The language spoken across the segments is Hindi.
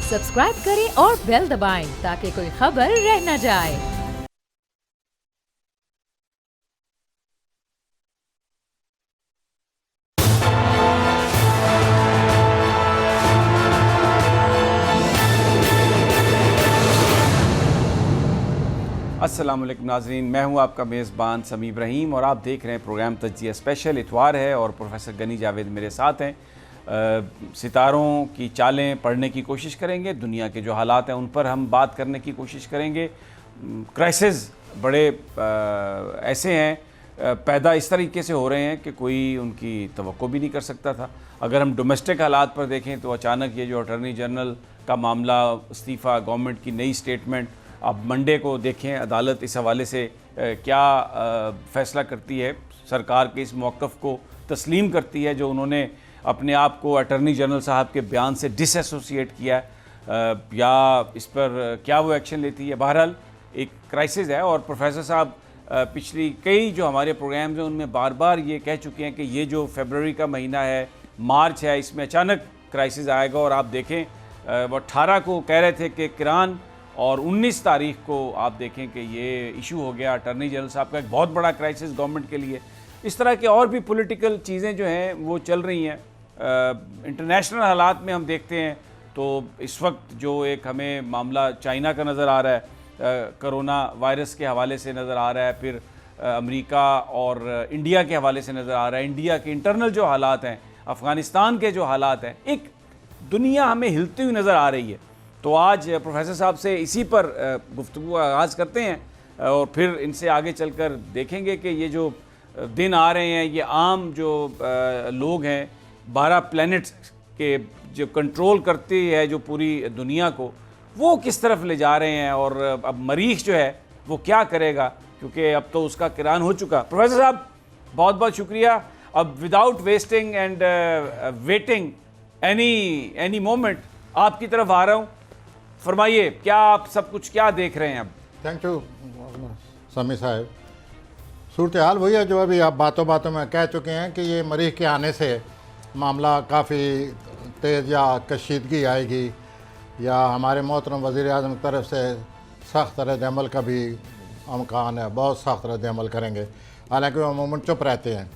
सब्सक्राइब करें और बेल दबाएं ताकि कोई खबर रह न जाए। अस्सलाम वालेकुम नाज़रीन, मैं हूं आपका मेज़बान समी इब्राहिम और आप देख रहे हैं प्रोग्राम तज्ज़िया स्पेशल। इतवार है और प्रोफेसर गनी जावेद मेरे साथ हैं। सितारों की चालें पढ़ने की कोशिश करेंगे, दुनिया के जो हालात हैं उन पर हम बात करने की कोशिश करेंगे। क्राइसिस बड़े ऐसे हैं, पैदा इस तरीके से हो रहे हैं कि कोई उनकी तवक्को भी नहीं कर सकता था। अगर हम डोमेस्टिक हालात पर देखें तो अचानक ये जो अटॉर्नी जनरल का मामला, इस्तीफ़ा, गवर्नमेंट की नई स्टेटमेंट, अब मंडे को देखें अदालत इस हवाले से क्या फ़ैसला करती है, सरकार के इस मौक़िफ़ को तस्लीम करती है जो उन्होंने अपने आप को अटॉर्नी जनरल साहब के बयान से डिसएसोसिएट किया है, या इस पर क्या वो एक्शन लेती है। बहरहाल एक क्राइसिस है और प्रोफेसर साहब पिछली कई जो हमारे प्रोग्राम्स हैं उनमें बार बार ये कह चुके हैं कि ये जो फरवरी का महीना है, मार्च है, इसमें अचानक क्राइसिस आएगा। और आप देखें वो 18 को कह रहे थे कि किरान, और 19 तारीख को आप देखें कि ये इशू हो गया अटॉर्नी जनरल साहब का, एक बहुत बड़ा क्राइसिस गवर्नमेंट के लिए। इस तरह के और भी पॉलिटिकल चीज़ें जो हैं वो चल रही हैं। इंटरनेशनल हालात में हम देखते हैं तो इस वक्त जो एक हमें मामला चाइना का नज़र आ रहा है, कोरोना वायरस के हवाले से नज़र आ रहा है, फिर अमेरिका और इंडिया के हवाले से नज़र आ रहा है, इंडिया के इंटरनल जो हालात हैं, अफ़गानिस्तान के जो हालात हैं, एक दुनिया हमें हिलती हुई नज़र आ रही है। तो आज प्रोफेसर साहब से इसी पर गुफ्तगू आगाज़ करते हैं और फिर इनसे आगे चलकर देखेंगे कि ये जो दिन आ रहे हैं, ये आम जो लोग हैं 12 प्लैनेट्स के जो कंट्रोल करती है जो पूरी दुनिया को, वो किस तरफ ले जा रहे हैं और अब मरीख जो है वो क्या करेगा, क्योंकि अब तो उसका किरान हो चुका। प्रोफेसर साहब बहुत बहुत शुक्रिया। अब without wasting and waiting any moment आपकी तरफ आ रहा हूँ, फरमाइए क्या आप सब कुछ क्या देख रहे हैं अब। थैंक यू समी साहब। सूरत हाल वही है जो अभी आप बातों बातों में कह चुके हैं कि ये मरीख के आने से मामला काफ़ी तेज़ या कशीदगी आएगी, या हमारे मोहतरम वज़ीर आज़म की तरफ से सख्त रद्द-ए-अमल का भी अमकान है, बहुत सख्त रद्द-ए-अमल करेंगे। हालांकि वो अमूमन चुप रहते हैं,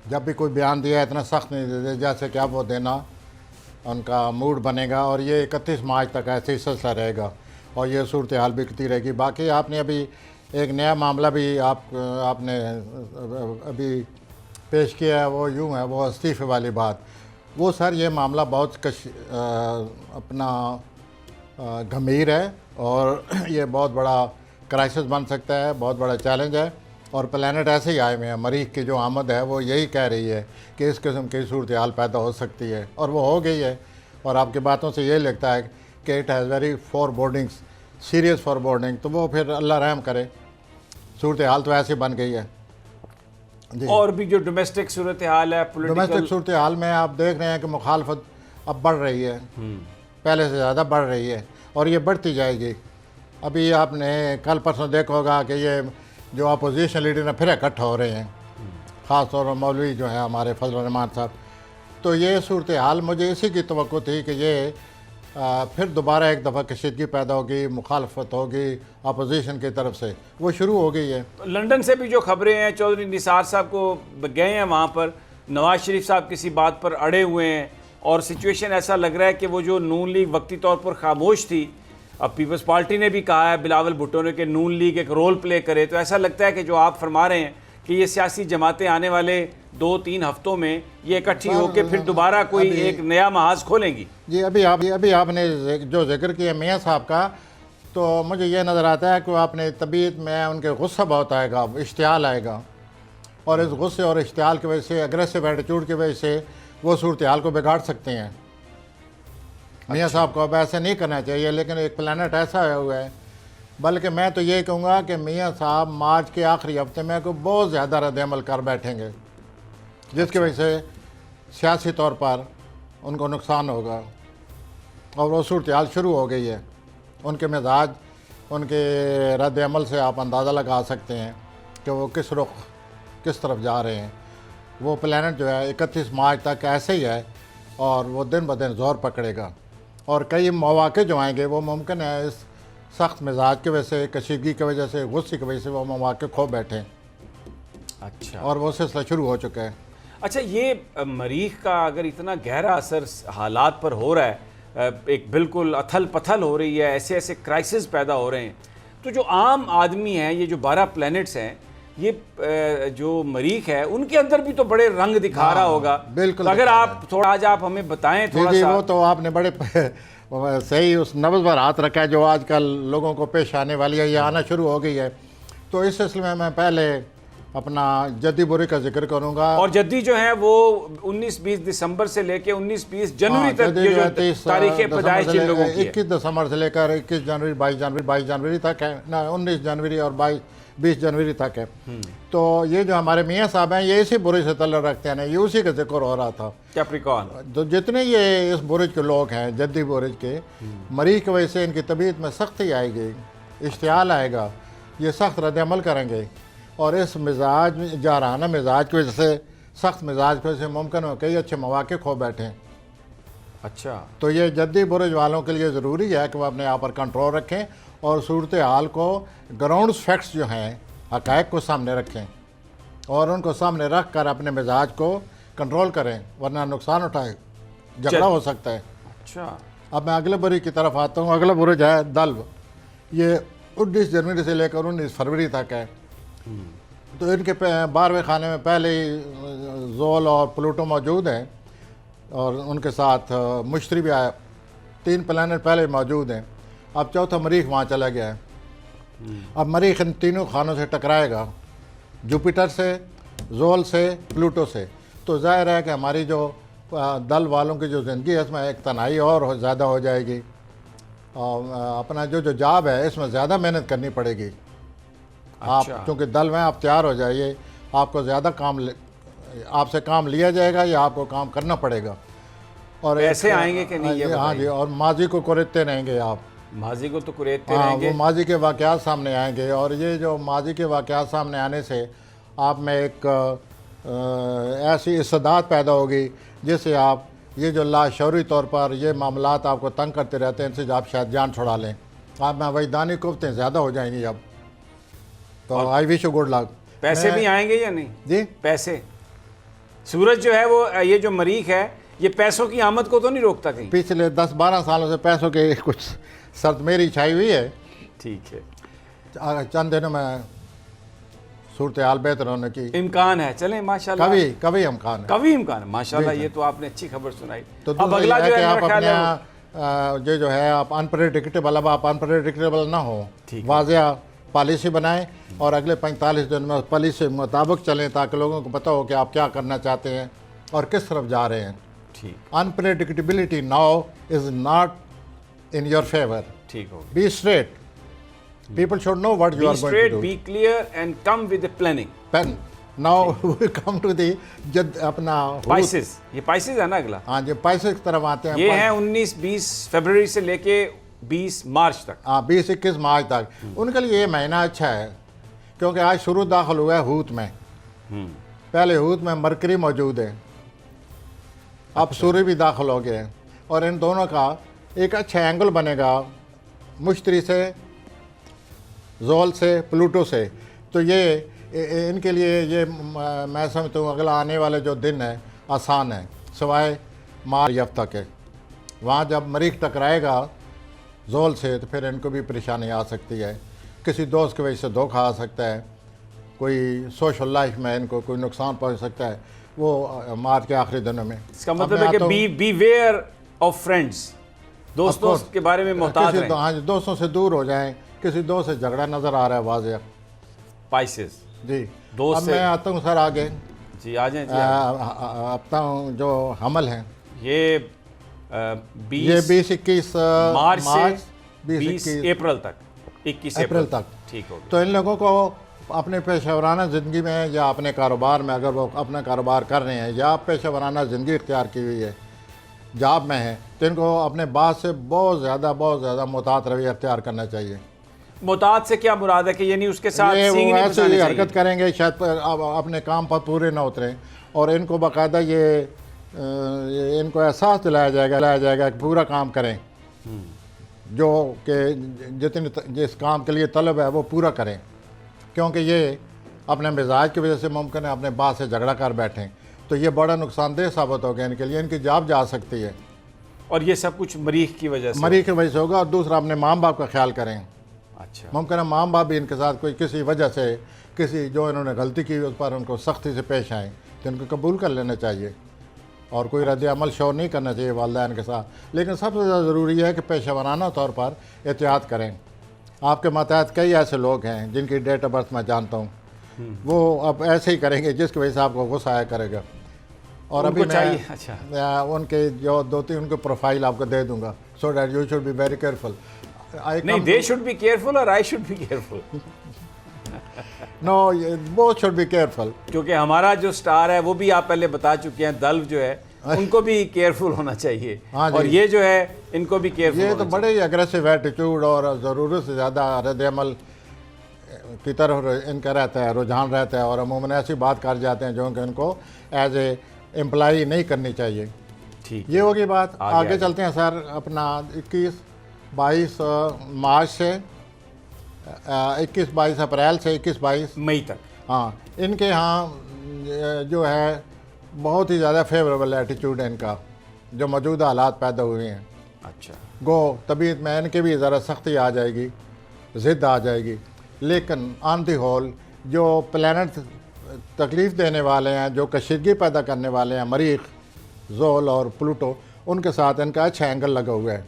जब भी कोई बयान दिया इतना सख्त नहीं देते जैसे कि अब वो देना उनका मूड बनेगा। और ये 31 मार्च तक ऐसे ही सिलसिला रहेगा और ये सूरत हाल बिकती रहेगी। बाकी आपने अभी एक नया मामला भी आपने अभी पेश किया है, वो यूँ है, वो इस्तीफ़े वाली बात। वो सर ये मामला बहुत गंभीर है और ये बहुत बड़ा क्राइसिस बन सकता है, बहुत बड़ा चैलेंज है। और प्लैनेट ऐसे ही आए हुए हैं, मरीख की जो आमद है वो यही कह रही है कि इस किस्म की सूरत हाल पैदा हो सकती है और वो हो गई है। और आपकी बातों से ये लगता है कि इट हैज़ वेरी फॉरबोर्डिंग्स, सीरियस फॉरबोर्डिंग। तो वो फिर अल्लाह रहम करे, सूरत हाल तो ऐसी बन गई है जी। और भी जो डोमेस्टिक सूरत हाल है, डोमेस्टिक सूरत हाल में आप देख रहे हैं कि मुखालफत अब बढ़ रही है, पहले से ज़्यादा बढ़ रही है और ये बढ़ती जाएगी। अभी आपने कल परसों देखा होगा कि ये जो अपोजिशन लीडर ने फिर इकट्ठा हो रहे हैं, ख़ास तौर पर मौलवी जो है हमारे फजल रहमान साहब। तो ये सूरत हाल मुझे इसी की तवक्को थी कि ये फिर दोबारा एक दफ़ा कशीदगी पैदा होगी, मुखालफत होगी अपोजिशन की तरफ से, वो शुरू हो गई है। लंदन से भी जो खबरें हैं, चौधरी निसार साहब को गए हैं वहाँ पर, नवाज शरीफ साहब किसी बात पर अड़े हुए हैं और सिचुएशन ऐसा लग रहा है कि वो जो नून लीग वक्ती तौर पर खामोश थी, अब पीपल्स पार्टी ने भी कहा है, बिलावल भुट्टो ने, कि नून लीग एक रोल प्ले करे। तो ऐसा लगता है कि जो आप फरमा रहे हैं कि ये सियासी जमातें आने वाले 2-3 हफ्तों में ये इकट्ठी होकर फिर दोबारा कोई एक नया महाज खोलेंगी। जी अभी आपने जो जिक्र किया मियाँ साहब का, तो मुझे ये नज़र आता है कि आपने तबीयत में उनके गुस्सा बहुत आएगा, इश्तियाल आएगा, और इस गुस्से और इश्तियाल की वजह से, अग्रेसिव एटीट्यूड की वजह से वो सूरत हाल को बिगाड़ सकते हैं। मियाँ साहब को अब ऐसे नहीं करना चाहिए, लेकिन एक प्लैनेट ऐसा हुआ है। बल्कि मैं तो ये कहूँगा कि मियाँ साहब मार्च के आखिरी हफ्ते में को बहुत ज़्यादा रद्द-ए-अमल कर बैठेंगे, जिसकी वजह से सियासी तौर पर उनको नुकसान होगा। और वो सूरत हाल शुरू हो गई है। उनके मिजाज, उनके रद्द-ए-अमल से आप अंदाज़ा लगा सकते हैं कि वो किस रुख, किस तरफ जा रहे हैं। वो प्लैनेट जो है 31 मार्च तक ऐसे ही है और वो दिन ब दिन ज़ोर पकड़ेगा। और कई मौक़े जो आएंगे वो मुमकिन है इस सख्त मिजाज की वजह से, कशीदगी की वजह से, गुस्से की वजह से वो मौक़े खो बैठे। अच्छा, और वो सिलसिला शुरू हो चुका है। अच्छा, ये मरीख का अगर इतना गहरा असर हालात पर हो रहा है, एक बिल्कुल अथल पथल हो रही है, ऐसे ऐसे क्राइसिस पैदा हो रहे हैं, तो जो आम आदमी हैं, ये जो 12 प्लैनेट्स हैं, ये जो मरीख है उनके अंदर भी तो बड़े रंग दिखा रहा होगा। बिल्कुल। तो अगर आप थोड़ा आज आप हमें बताएं थोड़ा सा। वो तो आपने बड़े सही उस नब्ज़ पर हाथ रखा है जो आजकल लोगों को पेश आने वाली है, ये आना शुरू हो गई है। तो इस सिलसिले में मैं पहले अपना जद्दी बुरी का जिक्र करूंगा। और जद्दी जो है वो 19-20 दिसंबर से लेके 19-20 जनवरी तक ये जो तारीखें पैदाइश जिन लोगों की है, 21 दिसंबर से लेकर 21 जनवरी 22 जनवरी तक है ना, 19 जनवरी और 20 जनवरी तक है। तो ये जो हमारे मियाँ साहब हैं ये इसी बुरुज से तल्लुक़ रखते हैं, ये उसी का जिक्र हो रहा था। कैप्रिकॉर्न। तो जितने ये इस बुरुज के लोग हैं, जद्दी बुरुज के, मरीख की वजह से इनकी तबीयत में सख्ती आएगी, इश्तियाल आएगा, ये सख्त रद्द-ए-अमल करेंगे। और इस मिजाज जाराना मिजाज की वजह से, सख्त मिजाज की वजह से मुमकिन हो कई अच्छे मौक़े खो बैठे। अच्छा, तो ये जद्दी बुरुज वालों के लिए ज़रूरी है कि वो अपने आप पर कंट्रोल रखें और सूरत हाल को, ग्राउंड फैक्ट्स जो हैं, हक़ाइक़ को सामने रखें और उनको सामने रख कर अपने मिजाज को कंट्रोल करें, वरना नुकसान उठाए झगड़ा हो सकता है। अच्छा, अब मैं अगले बुरुज की तरफ आता हूँ। अगला बुरुज है दल्व। ये 19 जनवरी से लेकर 19 फरवरी तक है। तो इनके 12वें खाने में पहले ही जोल और प्लूटो मौजूद हैं और उनके साथ मुश्तरी भी आया। 3 प्लैनेट पहले मौजूद हैं। अब चौथा मरीख वहाँ चला गया है। अब मरीख इन तीनों खानों से टकराएगा, जुपिटर से, जोल से, प्लूटो से। तो जाहिर है कि हमारी जो दल वालों की जो ज़िंदगी है इसमें एक तनाई और ज़्यादा हो जाएगी और अपना जो जॉब है इसमें ज़्यादा मेहनत करनी पड़ेगी। आप क्योंकि दल में आप तैयार हो जाइए, आपको ज़्यादा आपसे काम लिया जाएगा या आपको काम करना पड़ेगा। और ऐसे आएंगे कि नहीं? हाँ जी, और माजी को कुरेदते रहेंगे आप। माजी को तो कुरेदते रहेंगे। वो माजी के वाक़यात सामने आएंगे और ये जो माजी के वाक़यात सामने आने से आप में एक ऐसी इस्तेदाद पैदा होगी जिससे आप ये जो लाशऊरी तौर पर ये मामलात आपको तंग करते रहते हैं, इनसे आप शायद जान छुड़ा लें। आप में वैधानिक कुफ्तें ज़्यादा हो जाएंगी अब। तो I wish you good luck. पैसे भी आएंगे या नहीं जी? पैसे, सूरज जो है वो, ये जो मरीख है ये पैसों की आमद को तो नहीं रोकता कहीं? पिछले 10-12 सालों से पैसों के कुछ शर्त मेरी छाई हुई है। ठीक है, चंद दिनों में सूरत हाल बेहतर होने की इम्कान है। चलें माशाल्लाह, कभी इम्कान है, कभी इम्कान है माशाल्लाह। ये तो आपने अच्छी खबर सुनाई। तो अब अगला जो है आप मेरा ख्याल है अपने जो है आप अनप्रेडिक्टेबल, अब आप अनप्रेडिक्टेबल ना हो, वाज़ेह पॉलिसी बनाएं और अगले 45 दिन में पॉलिसी के मुताबिक चलें ताकि लोगों को पता हो कि आप क्या करना चाहते हैं और किस तरफ जा रहे हैं। ठीक, unpredictability now is not in your favour. ठीक हो, be straight, people should know what you are going to do. Be clear and come with the planning. Pen. Now we come to the अपना Pisces। ये Pisces है ना अगला? हाँ जी, Pisces की तरफ आते हैं। ये है 19-20 फरवरी से लेके 20 मार्च तक। हाँ, 20-21 मार्च तक। उनके लिए ये महीना अच्छा है क्योंकि आज शुरू दाखिल हुआ है हूत में। पहले हूत में मरकरी मौजूद है, अब सूर्य भी दाखिल हो गए हैं और इन दोनों का एक अच्छा एंगल बनेगा मुश्तरी से, जोल से, प्लूटो से। तो ये इनके लिए ये मैं समझता हूँ अगला आने वाले जो दिन है आसान है, सिवाय मार्च हफ्ता के। वहाँ जब मरीख टकराएगा जोल से तो फिर इनको भी परेशानी आ सकती है, किसी दोस्त की वजह से धोखा आ सकता है, कोई सोशल लाइफ में इनको कोई नुकसान पहुँच सकता है, वो मार्च के आखिरी दिनों में। इसका मतलब है कि बीवेयर ऑफ फ्रेंड्स, दोस्तों के बारे में मोहतात रहें। हाँ जी, दोस्तों से दूर हो जाएं। किसी दोस्त से झगड़ा नज़र आ रहा है वाज़ेह। Pisces जी, दोस्त अब मैं आता हूँ सर आगे जी, आ जाएं। आता हूँ जो हमल हैं ये 20-21 मार्च से 20 अप्रैल तक, 21 अप्रैल तक। ठीक हो गया। तो इन लोगों को अपने पेशेवराना ज़िंदगी में या अपने कारोबार में, अगर वो अपना कारोबार कर रहे हैं या पेशेवराना ज़िंदगी इख्तियार की हुई है, जॉब में है, तो इनको अपने बात से बहुत ज़्यादा मोहतात रवैया इख्तियार करना चाहिए। मोहतात से क्या मुराद है कि यानी उसके साथ सींग नहीं ऐसे ही हरकत करेंगे शायद अपने काम पर पूरे ना उतरें और इनको बाकायदा ये इनको एहसास दिलाया जाएगा कि पूरा काम करें जो कि जितनी जिस काम के लिए तलब है वो पूरा करें, क्योंकि ये अपने मिजाज की वजह से मुमकिन है अपने बात से झगड़ा कर बैठें, तो ये बड़ा नुकसानदेह साबित होगा इनके लिए, इनकी जान जा सकती है। और ये सब कुछ मरीख की वजह से? मरीख की वजह से होगा। और दूसरा, अपने माँ बाप का ख्याल करें। अच्छा। मुमकिन है माँ बाप भी इनके साथ कोई किसी वजह से किसी जो इन्होंने गलती की उस पर उनको सख्ती से पेश आएँ तो इनको कबूल कर लेना चाहिए और कोई रद्द अमल शोर नहीं करना चाहिए वालिदैन के साथ। लेकिन सबसे ज़्यादा ज़रूरी है कि पेशा वराना तौर पर एहतियात करें। आपके मातहत कई ऐसे लोग हैं जिनकी डेट ऑफ बर्थ मैं जानता हूँ, वो अब ऐसे ही करेंगे जिसकी वजह से आपको गुस्सा आया करेगा। और अभी मैं अच्छा उनके जो 2-3 उनके प्रोफाइल आपको दे दूंगा, so that you should be very careful. नहीं, दे शुड बी केयरफुल और I should be careful. No, both should be careful, क्योंकि हमारा जो स्टार है वो भी आप पहले बता चुके हैं, दल्व जो है उनको भी केयरफुल होना चाहिए। हाँ जी। और ये जो है इनको भी केयरफुल ये तो बड़े ही अग्रेसिव एटीट्यूड और ज़रूरत से ज़्यादा रद्द अमल की तरफ इनका रहता है, रुझान रहता है, और अमूमन ऐसी बात कर जाते हैं जो कि इनको एज ए एम्प्लॉई नहीं करनी चाहिए। ठीक, ये होगी बात। आगे आगे चलते हैं सर। अपना 21-22 मार्च से 21-22 अप्रैल से 21-22 मई तक। हाँ, इनके यहाँ जो है बहुत ही ज़्यादा फेवरेबल एटीट्यूड है इनका, जो मौजूदा हालात पैदा हुए हैं। अच्छा। गो तबीयत में इनके भी ज़रा सख्ती आ जाएगी, ज़िद आ जाएगी, लेकिन ऑन दी होल जो प्लैनेट तकलीफ़ देने वाले हैं, जो कशीदगी पैदा करने वाले हैं, मरीख, जोल और प्लूटो, उनके साथ इनका अच्छा एंगल लगा हुआ है।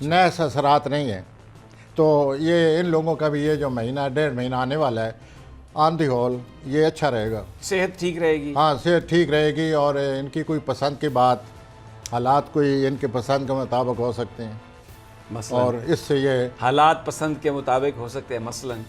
नए असरात नहीं है। तो ये इन लोगों का भी ये जो महीना 1.5 महीना आने वाला है, ऑन दी होल ये अच्छा रहेगा। सेहत ठीक रहेगी? हाँ, सेहत ठीक रहेगी और इनकी कोई पसंद की बात, हालात कोई इनके पसंद के मुताबिक हो सकते हैं, मसलन? और इससे ये हालात पसंद के मुताबिक हो सकते हैं, मसलन?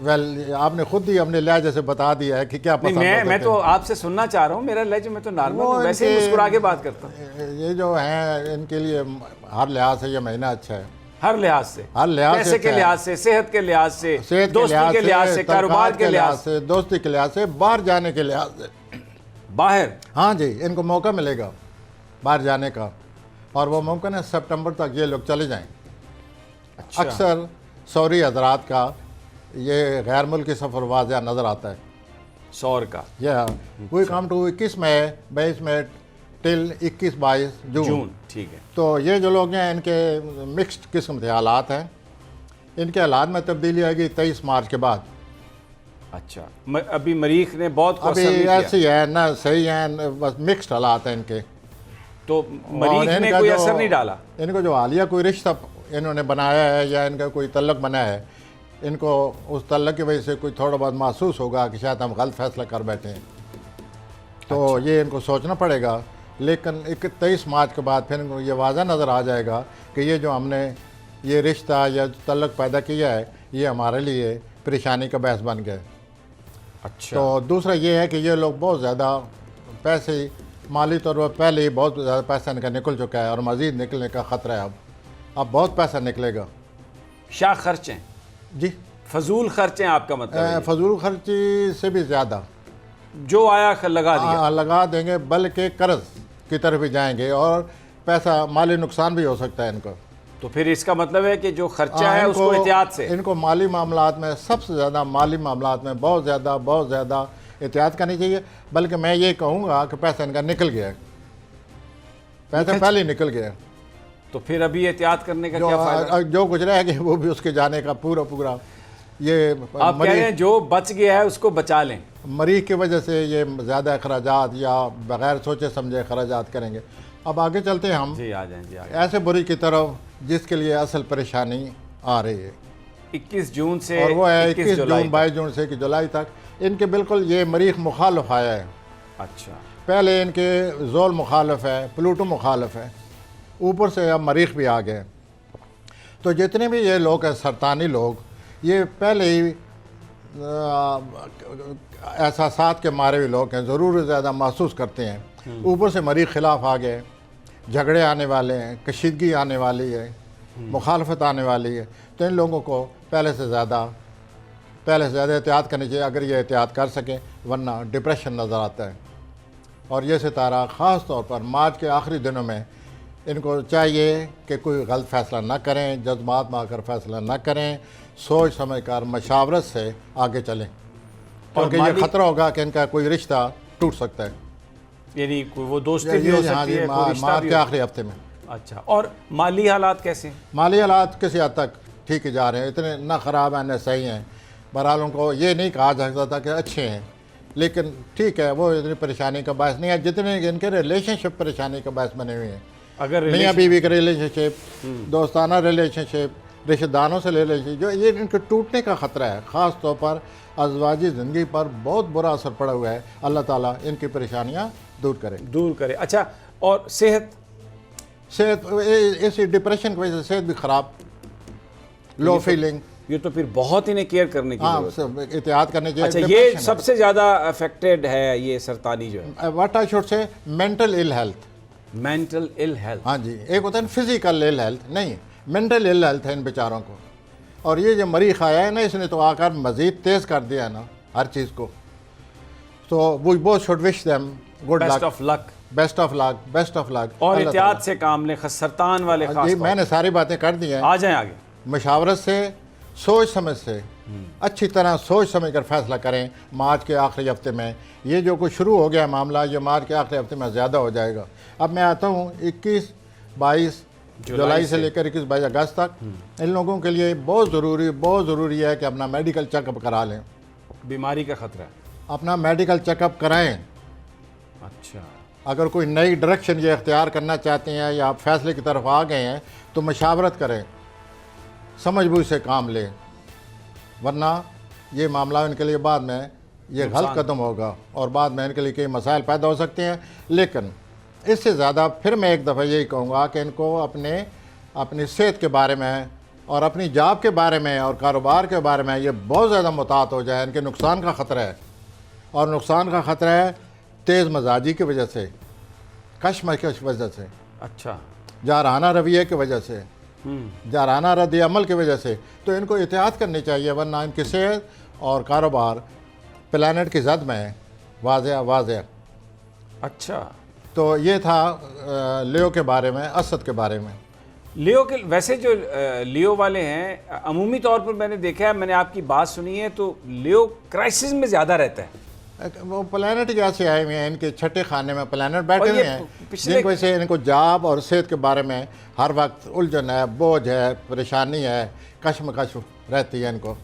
वेल, आपने खुद ही अपने लहजे से बता दिया है कि क्या पसंद मैं तो आपसे सुनना चाह रहा हूँ। मेरा लहजा, मैं तो नॉर्मल हूँ, वैसे ही मुस्कुरा के बात करता हूँ। ये जो है इनके लिए हर लिहाज से ये महीना अच्छा है। हर लिहाज से? हर लिहाज से पैसे के लिहाज से, सेहत के लिहाज से, सेहत के दोस्ती के लिहाज से, कारोबार के लिहाज से, दोस्ती के लिहाज से, बाहर जाने के लिहाज से। बाहर? हाँ जी, इनको मौका मिलेगा बाहर जाने का, और वो मुमकिन है सितंबर तक ये लोग चले जाएं। अच्छा। अक्सर सौरी हजरात का ये गैर मुल्की सफ़र वाज़ह नज़र आता है। सौर का? या we come to 21 May 22 May till 21-22 June. ठीक है। तो ये जो लोग हैं इनके मिक्स्ड किस्म के हालात हैं। इनके हालात में तब्दीली आएगी 23 मार्च के बाद। अच्छा, अभी मरीख ने बहुत अभी ऐसी है ना, सही है, बस मिक्स्ड हालात हैं इनके। तो मरीख ने कोई असर नहीं डाला? इनको जो हालिया कोई रिश्ता इन्होंने बनाया है या इनका कोई तल्लक बनाया है, इनको उस तल्लक की वजह से कोई थोड़ा बहुत महसूस होगा कि शायद हम गलत फैसला कर बैठे हैं, तो अच्छा, ये इनको सोचना पड़ेगा। लेकिन 23 मार्च के बाद फिर इनको ये वाज़ा नज़र आ जाएगा कि ये जो हमने ये रिश्ता या तल्लक पैदा किया है, ये हमारे लिए परेशानी का बहस बन गया। अच्छा। तो दूसरा ये है कि ये लोग बहुत ज़्यादा पैसे, माली तौर पर पहले ही बहुत ज़्यादा पैसा इनका निकल चुका है और मज़ीद निकलने का ख़तरा है। अब बहुत पैसा निकलेगा। शाह खर्चे जी, फजूल खर्चे आपका मतलब है? फजूल खर्ची से भी ज़्यादा जो आया लगा दिया। लगा देंगे, बल्कि कर्ज की तरफ भी जाएंगे और पैसा माली नुकसान भी हो सकता है इनको। तो फिर इसका मतलब है कि जो खर्चा है उसको एहतियात से, इनको माली मामलात में सबसे ज़्यादा, माली मामलात में बहुत ज़्यादा एहतियात करनी चाहिए। बल्कि मैं ये कहूँगा कि पैसा इनका निकल गया है, पैसा पहले ही निकल गया है। तो फिर अभी एहतियात करने का क्या फायदा? जो कुछ रहेगा वो भी उसके जाने का पूरा ये आप कह रहे हैं जो बच गया है उसको बचा लें। मरीज की वजह से ये ज़्यादा अखराजात या बग़ैर सोचे समझे अखराजात करेंगे। अब आगे चलते हैं हम। जी आ जाएं, जी आ जाएं। ऐसे बुरी की तरफ जिसके लिए असल परेशानी आ रही है 21 जून से, और वो है 21 जून 22 तक। जून से कि जुलाई तक। इनके बिल्कुल ये मरीख मुखालफ आया है। अच्छा। पहले इनके जोल मुखालफ है, प्लूटो मुखालफ है, ऊपर से अब मरीख भी आ गए। तो जितने भी ये लोग हैं सरतानी लोग, ये पहले ही एहसासात के मारे हुए लोग हैं, ज़रूर ज़्यादा महसूस करते हैं। ऊपर से मरीख खिलाफ आ गए, झगड़े आने वाले हैं, कशीदगी आने वाली है, मुखालफत आने वाली है। तो इन लोगों को पहले से ज़्यादा एहतियात करनी चाहिए, अगर ये एहतियात कर सकें, वरना डिप्रेशन नज़र आता है। और ये सितारा ख़ास तौर पर मार्च के आखिरी दिनों में इनको चाहिए कि कोई गलत फैसला ना करें, जज्बात में आकर फैसला ना करें, सोच समझ कर मशावरत से आगे चलें, क्योंकि ये ख़तरा होगा कि इनका कोई रिश्ता टूट सकता है। यानी कोई वो दोस्ती भी हो सकती है, कोई रिश्ता मार्च भी के हो। आखिरी हफ्ते में। अच्छा, और माली हालात कैसे हैं? माली हालात किसी हद तक ठीक ही जा रहे हैं, इतने ना ख़राब हैं ना सही हैं। बहरहाल उनको ये नहीं कहा जा सकता कि अच्छे हैं, लेकिन ठीक है, वो इतनी परेशानी का बायस नहीं है जितने इनके रिलेशनशिप परेशानी का बायस बने हुए हैं। अगर मियाँ बीवी का रिलेशनशिप, दोस्ताना रिलेशनशिप, रिश्तेदारों से रिलेशनशिप, जो ये इनके टूटने का ख़तरा है, ख़ास तौर पर अज़वाजी ज़िंदगी पर बहुत बुरा असर पड़ा हुआ है। अल्लाह ताला इनकी परेशानियाँ दूर करे। अच्छा, और सेहत इसी डिप्रेशन की वजह से सेहत भी ख़राब, लो फीलिंग, ये तो फिर बहुत इन्हें केयर करने की हाँ, जरूरत है। एहतियात करने चाहिए। अच्छा, ये सबसे ज़्यादा अफेक्टेड है ये सरतानी जो है, what I should say, mental ill health. Mental ill health. हाँ जी, एक होता है फिजिकल इल हेल्थ, नहीं मेंटल इल हेल्थ है इन बेचारों को। और ये जो मरीख आया है ना, इसने तो आकर मज़ीद तेज़ कर दिया है ना हर चीज़ को। तो we both should wish them good best luck, of luck, best of luck, best of luck. और एहतियात से काम लें, सरतान वाले खास जी, तौर मैंने सारी बातें कर दी हैं। पर। आ जाएं आगे। मशावरत से, सोच समझ से, अच्छी तरह सोच समझ कर फैसला करें। मार्च के आखिरी हफ्ते में ये जो कुछ शुरू हो गया मामला, ये मार्च के आखिरी हफ्ते में ज़्यादा हो जाएगा। अब मैं आता हूँ 21-22 जुलाई से लेकर 21-22 अगस्त तक, इन लोगों के लिए बहुत ज़रूरी है कि अपना मेडिकल चेकअप करा लें। बीमारी का खतरा है। अपना मेडिकल चेकअप कराएं। अच्छा, अगर कोई नई डायरेक्शन ये अख्तियार करना चाहते हैं या आप फैसले की तरफ आ गए हैं तो मशावरत करें, समझ बूझ से काम लें, वरना ये मामला इनके लिए बाद में ये गलत कदम होगा और बाद में इनके लिए कई मसाइल पैदा हो सकते हैं। लेकिन इससे ज़्यादा फिर मैं एक दफ़ा यही कहूँगा कि इनको अपनी सेहत के बारे में और अपनी जॉब के बारे में और कारोबार के बारे में ये बहुत ज़्यादा मुतात हो जाए। इनके नुकसान का ख़तरा है, और नुकसान का ख़तरा है तेज़ मजाजी की वजह से, कशमकश की वजह से, अच्छा, जाराना रवैये की वजह से, जाराना रद्द अमल की वजह से। तो इनको एहतियात करनी चाहिए, वरना इनकी सेहत और कारोबार प्लानट की जद में है। वाज़ेह। अच्छा, तो ये था लियो के बारे में, असद के बारे में। लियो के वैसे जो लियो वाले हैं, अमूमी तौर पर मैंने देखा है, मैंने आपकी बात सुनी है, तो लियो क्राइसिस में ज़्यादा रहता है। वो प्लानट जैसे आए हुए हैं, इनके छठे खाने में प्लानट बैठे हुए हैं, पिछले जिनकी वजह से इनको जॉब और सेहत के बारे में हर वक्त उलझन है, बोझ है, परेशानी है, कशमकश रहती है इनको।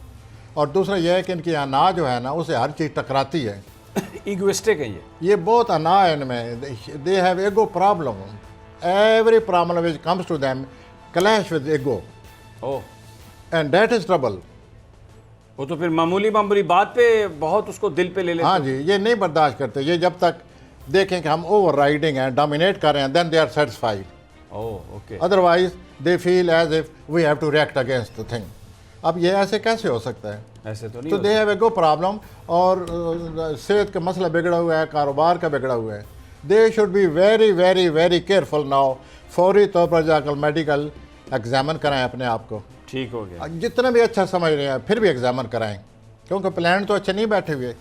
और दूसरा यह है कि इनकी अना जो है ना, उसे हर चीज़ टकराती है। ईगोइस्टिक है ये बहुत अना है इनमें। They have ego problem. Every problem which comes to them clash with ego, oh, and that is trouble. वो तो फिर मामूली बात पे बहुत उसको दिल पे ले लेते। हाँ जी, ये नहीं बर्दाश्त करते। ये जब तक देखें कि हम ओवर राइडिंग हैं, डोमिनेट कर रहे हैं, then they are satisfied. Oh, okay. Otherwise they feel as if we have to react against the thing. अब ये ऐसे कैसे हो सकता है? ऐसे तो नहीं तो हो दे हैव ईगो प्रॉब्लम, और सेहत का मसला बिगड़ा हुआ है, कारोबार का बिगड़ा हुआ है। दे should be very very very careful now. फौरी तौर पर जाकर मेडिकल एग्जामिन कराएं अपने आप को। ठीक हो गया। जितना भी अच्छा समझ रहे हैं फिर भी एग्जामिन कराएं, क्योंकि प्लान तो अच्छे नहीं बैठे हुए।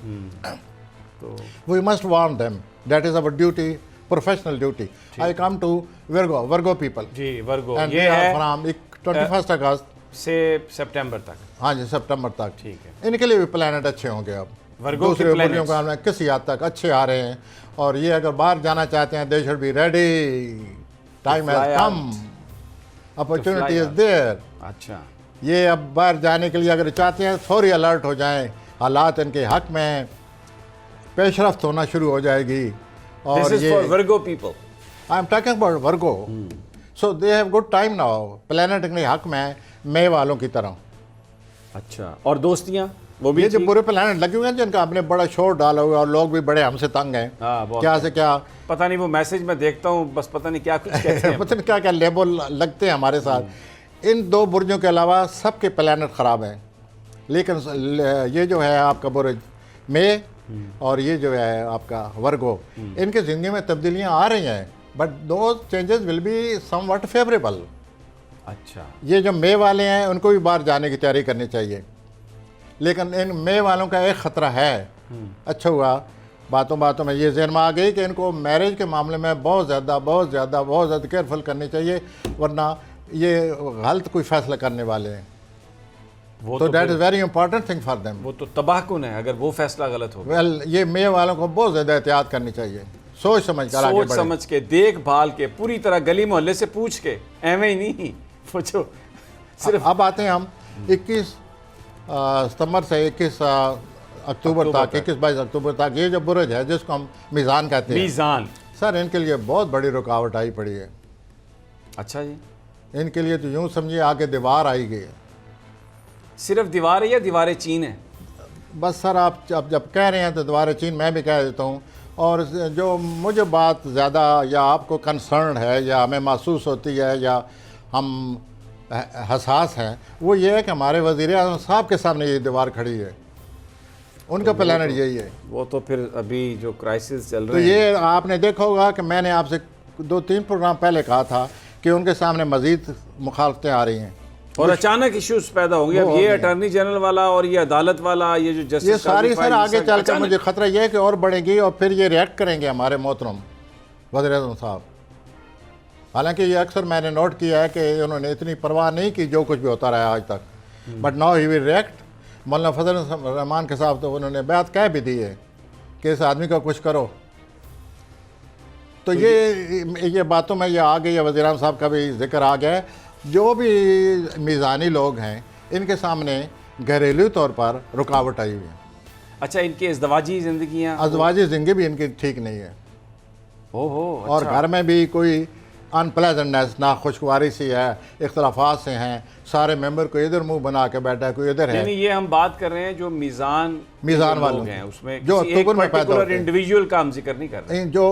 तो we must warn them, that is our duty, professional duty. I come to Virgo people जी, वर्गो एंड ये है फ्रॉम 21 अगस्त से सितंबर तक। हाँ जी, सितंबर तक। ठीक है। इनके लिए भी प्लानट अच्छे होंगे। अब वर्गो के दूसरे planets। वर्गों का में किसी हद तक अच्छे आ रहे हैं, और ये अगर बाहर जाना चाहते हैं, they should be ready. Time has fly come, opportunity is out। There. अच्छा, ये अब बाहर जाने के लिए अगर चाहते हैं, फौरी अलर्ट हो जाएं, हालात इनके हक में, पेशरफ्त होना शुरू हो जाएगी। और दिस इज ये for Virgo people. I am talking about Virgo. So they have good time now. Planet इनके हक में है, मई वालों की तरह। अच्छा, और दोस्तियां वो भी ये जो ठीक? पूरे प्लानट लगे हुए हैं, जिनका आपने बड़ा शोर डाला हुआ है, और लोग भी बड़े हमसे तंग हैं। हाँ, बहुत क्या से क्या पता नहीं, वो मैसेज मैं देखता हूँ, बस पता नहीं क्या कुछ कहते हैं। पता नहीं क्या क्या लेबल लगते हैं हमारे साथ। इन दो बुर्जों के अलावा सबके प्लानट ख़राब हैं, लेकिन ये जो है आपका बुर्ज मे और ये जो है आपका वर्गो, इनकी ज़िंदगी में तब्दीलियाँ आ रही हैं, बट दो changes will be somewhat favourable. अच्छा, ये जो मे वाले हैं उनको भी बाहर जाने की तैयारी करनी चाहिए, लेकिन इन मे वालों का एक ख़तरा है। अच्छा हुआ बातों बातों में ये जहन में आ गई कि इनको मैरिज के मामले में बहुत ज़्यादा केयरफुल करनी चाहिए, वरना ये गलत कोई फैसला करने वाले हैं। वो तो दैट फिर- is very important thing for them. वो तो तबाहकुन है अगर वो फैसला गलत हो। वेल ये मे वालों को बहुत ज़्यादा एहतियात करनी चाहिए, सोच समझ कर आगे सोच बढ़े। समझ के, देखभाल के, पूरी तरह गली मोहल्ले से पूछ के, एवं ही नहीं पूछो सिर्फ। अब आते हैं हम 21 सितंबर से 21 अक्टूबर तक, 21-22 अक्टूबर तक ये जो बुरुज है जिसको हम मीज़ान कहते हैं, मीज़ान। सर इनके लिए बहुत बड़ी रुकावट आई पड़ी है। अच्छा जी, इनके लिए तो यूँ समझिए आगे दीवार आई गई है। सिर्फ दीवार है या दीवारें चीन है? बस सर आप जब कह रहे हैं तो दीवार चीन मैं भी कह देता हूँ। और जो मुझे बात ज़्यादा या आपको कंसर्न है या हमें महसूस होती है या हम हसास हैं, वो ये है कि हमारे वज़ीर-ए-आज़म साहब के सामने ये दीवार खड़ी है, उनका प्लानट यही है। वो तो फिर अभी जो क्राइसिस चल तो रहे हैं, ये आपने देखा होगा कि मैंने आपसे 2-3 प्रोग्राम पहले कहा था कि उनके सामने मज़ीद मुखालफतें आ रही हैं और अचानक इश्यूज पैदा होंगे। अब वो ये होंगे। अटॉर्नी जनरल वाला और ये अदालत वाला, ये जो जस्टिस ये सारी सर आगे चलकर अचानक- मुझे ख़तरा ये है कि और बढ़ेगी और फिर ये रिएक्ट करेंगे हमारे मोहतरम वज़ीर-ए-आज़म साहब। हालांकि ये अक्सर मैंने नोट किया है कि उन्होंने इतनी परवाह नहीं की जो कुछ भी होता रहा आज तक, but now he will react. मौलाना फजल रहमान के साहब तो उन्होंने बात कह भी दी है कि इस आदमी का कुछ करो। तो ये बातों में ये आ गई है, वज़ीर-ए-आज़म साहब का भी जिक्र आ गया है। जो भी मीज़ानी लोग हैं इनके सामने घरेलू तौर पर रुकावट आई हुई है। अच्छा, इनकी इज़दवाजी ज़िंदगियाँ, अज़वाजी ज़िंदगी भी इनकी ठीक नहीं है ओहो, और अच्छा। घर में भी कोई अनप्लेजेंटनेस, नाखुशगवारी सी है, इख्तलाफात से हैं, सारे मेंबर को इधर मुंह बना के बैठा है, कोई इधर है। नहीं, ये हम बात कर रहे हैं जो मीज़ान वालों हैं, उसमें जो किसी अक्टूबर एक में पैदा पर्टिकुलर होते हैं। इंडिविजुअल का हम जिक्र नहीं कर रहे। जो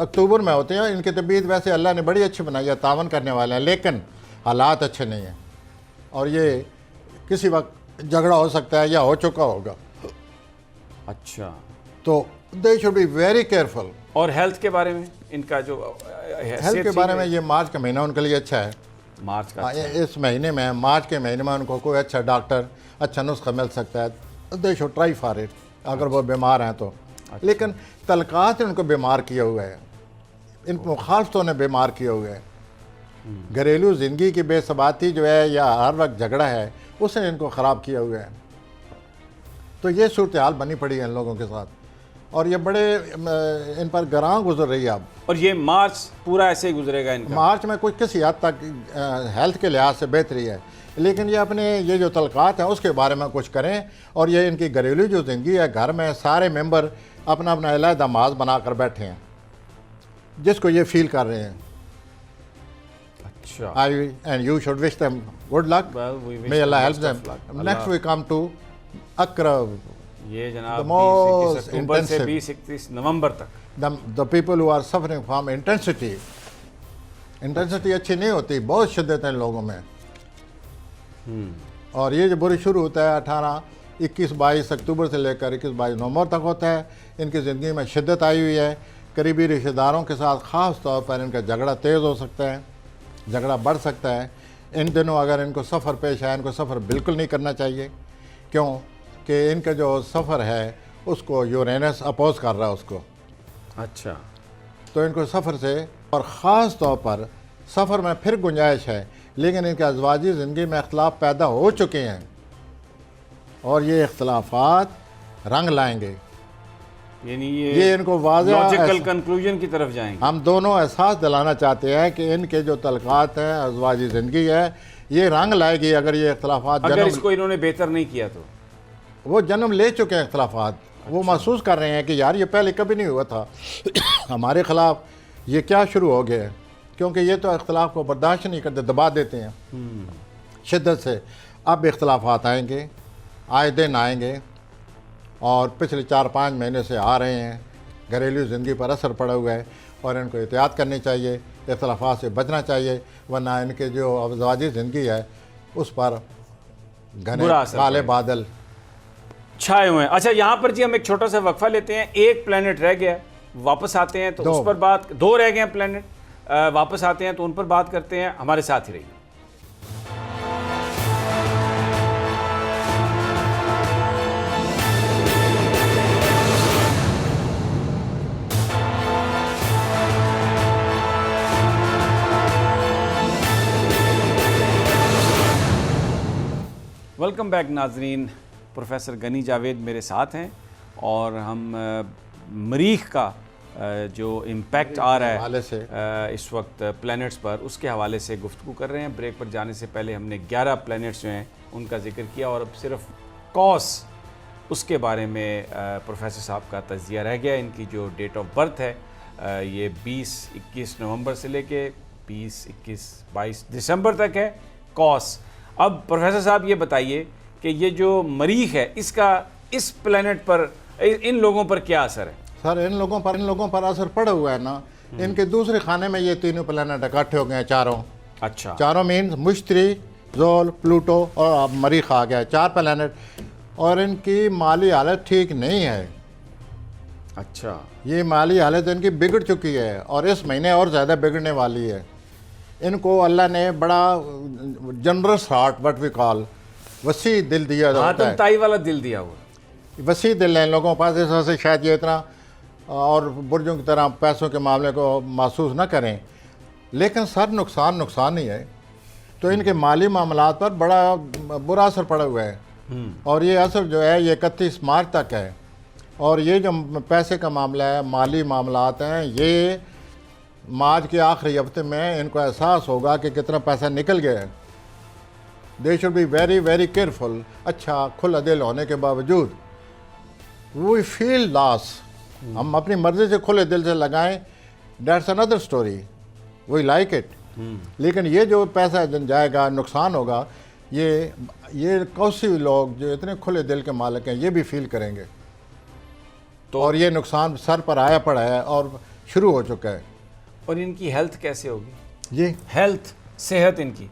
अक्टूबर में होते हैं इनकी तबीयत वैसे अल्लाह ने बड़ी अच्छी बनाई है, तावन करने वाले हैं, लेकिन हालात अच्छे नहीं हैं और ये किसी वक्त झगड़ा हो सकता है या हो चुका होगा। अच्छा, तो दे शुड बी वेरी केयरफुल। और हेल्थ के बारे में इनका जो हेल्थ के बारे में ये मार्च का महीना उनके लिए अच्छा है। मार्च का इस महीने में, मार्च के महीने में उनको कोई अच्छा डॉक्टर, अच्छा नुस्खा मिल सकता है। They should try for it अगर वो बीमार हैं तो। लेकिन तलकात ने उनको बीमार किए हुए हैं, इन मुखालफतों ने बीमार किए हुए हैं। घरेलू ज़िंदगी की बेसबाती जो है या हर वक्त झगड़ा है उसने इनको ख़राब किया हुआ है। तो ये सूरत हाल बनी पड़ी है इन लोगों के साथ और ये बड़े इन पर गरां गुजर रही है अब। और ये मार्च पूरा ऐसे ही गुजरेगा इनका? मार्च में कुछ किसी हद तक हेल्थ के लिहाज से बेहतरी है, लेकिन ये अपने ये जो तलकात हैं उसके बारे में कुछ करें। और ये इनकी घरेलू जो ज़िंदगी है, घर में सारे मेंबर अपना अपना अलहदा माज बना कर बैठे हैं जिसको ये फील कर रहे हैं। अच्छा, I and you should wish them good luck, Well, we wish may अल्लाह them help best of them. luck. Next we come to अक्रब, ये जनाब The most 20-21 अक्टूबर से intensive. 20-31 नवंबर तक। The people who are suffering from intensity. Intensity अच्छी नहीं होती, बहुत शिद्दत है इन लोगों में। और ये जो बुरी शुरू होता है 21-22 अक्टूबर से लेकर 21-22 नवंबर तक होता है। इनकी ज़िंदगी में शिद्दत आई हुई है। करीबी रिश्तेदारों के साथ ख़ास तौर पर इनका झगड़ा तेज़ हो सकता है, झगड़ा बढ़ सकता है। इन दिनों अगर इनको सफ़र पेश आए, इनको सफ़र बिल्कुल नहीं करना चाहिए, क्यों कि इनका जो सफ़र है उसको यूरेनस अपोज कर रहा है उसको। अच्छा, तो इनको सफ़र से, और ख़ास तौर पर सफ़र में फिर गुंजाइश है, लेकिन इनके अज़वाजी ज़िंदगी में इख्तलाफ पैदा हो चुके हैं और ये इख्तलाफात रंग लाएंगे। यानी ये इनको वाज़ेह लॉजिकल कंक्लूजन की तरफ जाएंगे। हम दोनों एहसास दिलाना चाहते हैं कि इनके जो तलकात हैं, अज़वाजी ज़िंदगी है, ये रंग लाएगी अगर ये इख्तलाफात अगर इसको इन्होंने बेहतर नहीं किया तो। वो जन्म ले चुके हैं इख्तलाफात। वो महसूस कर रहे हैं कि यार ये पहले कभी नहीं हुआ था हमारे ख़िलाफ़ ये क्या शुरू हो गया है, क्योंकि ये तो इख्तलाफ को बर्दाश्त नहीं करते, दबा देते हैं शिद्दत से। अब इख्तलाफात आएंगे, आए दिन आएंगे और पिछले 4-5 महीने से आ रहे हैं। घरेलू ज़िंदगी पर असर पड़ा हुआ है और इनको एहतियात करनी चाहिए, इख्तलाफात से बचना चाहिए, वरना इनके जो अज़वाजी ज़िंदगी है उस पर घने बुरा असर काले पड़ेगा। बादल छाए हुए हैं। अच्छा, यहाँ पर जी हम एक छोटा सा वक्फा लेते हैं। एक प्लेनेट रह गया, वापस आते हैं तो दो। उस पर बात, 2 रह गए हैं प्लेनेट, वापस आते हैं तो उन पर बात करते हैं। हमारे साथ ही रहिए। वेलकम बैक नाजरीन। प्रोफेसर गनी जावेद मेरे साथ हैं और हम मरीख का जो इम्पैक्ट आ रहा है इस वक्त प्लैनेट्स पर, उसके हवाले से गुफ्तगू कर रहे हैं। ब्रेक पर जाने से पहले हमने 11 प्लैनेट्स जो हैं उनका जिक्र किया और अब सिर्फ कॉस उसके बारे में प्रोफेसर साहब का तज्जिया रह गया। इनकी जो डेट ऑफ बर्थ है ये 20-21 नवंबर से लेके 20-21-22 दिसंबर तक है कॉस। अब प्रोफेसर साहब ये बताइए कि ये जो मरीख है इसका इस प्लैनेट पर, इन लोगों पर क्या असर है? सर इन लोगों पर असर पड़ा हुआ है ना। इनके दूसरे खाने में ये तीनों प्लैनेट इकट्ठे हो गए हैं, चारों। अच्छा, चारों मीन्स मुश्तरी, जोल, प्लूटो और अब मरीख आ गया, 4 प्लैनेट। और इनकी माली हालत ठीक नहीं है। अच्छा, ये माली हालत इनकी बिगड़ चुकी है और इस महीने और ज़्यादा बिगड़ने वाली है। इनको अल्लाह ने बड़ा generous heart, what we call, वसी दिल दिया जाता है। ताई वाला दिल दिया हुआ, वसी दिल है इन लोगों के पास। इस वजह से शायद ये इतना और बुर्जों की तरह पैसों के मामले को महसूस न करें, लेकिन सर नुकसान ही है। तो इनके माली मामलात पर बड़ा बुरा असर पड़ा हुआ है और ये असर जो है ये 31 मार्च तक है। और ये जो पैसे का मामला है, माली मामलात हैं, ये मार्च के आखिरी हफ्ते में इनको एहसास होगा कि कितना पैसा निकल गया है। दे should be very very careful. अच्छा, खुला दिल होने के बावजूद वी फील लॉस। हम अपनी मर्जी से खुले दिल से लगाएं, that's another story, we like it. लेकिन ये जो पैसा जाएगा, नुकसान होगा, ये कौसी लोग जो इतने खुले दिल के मालिक हैं ये भी फील करेंगे। तो और ये नुकसान सर पर आया पड़ा है और शुरू हो चुका है। और इनकी हेल्थ कैसे होगी? जी, हेल्थ, सेहत इनकी।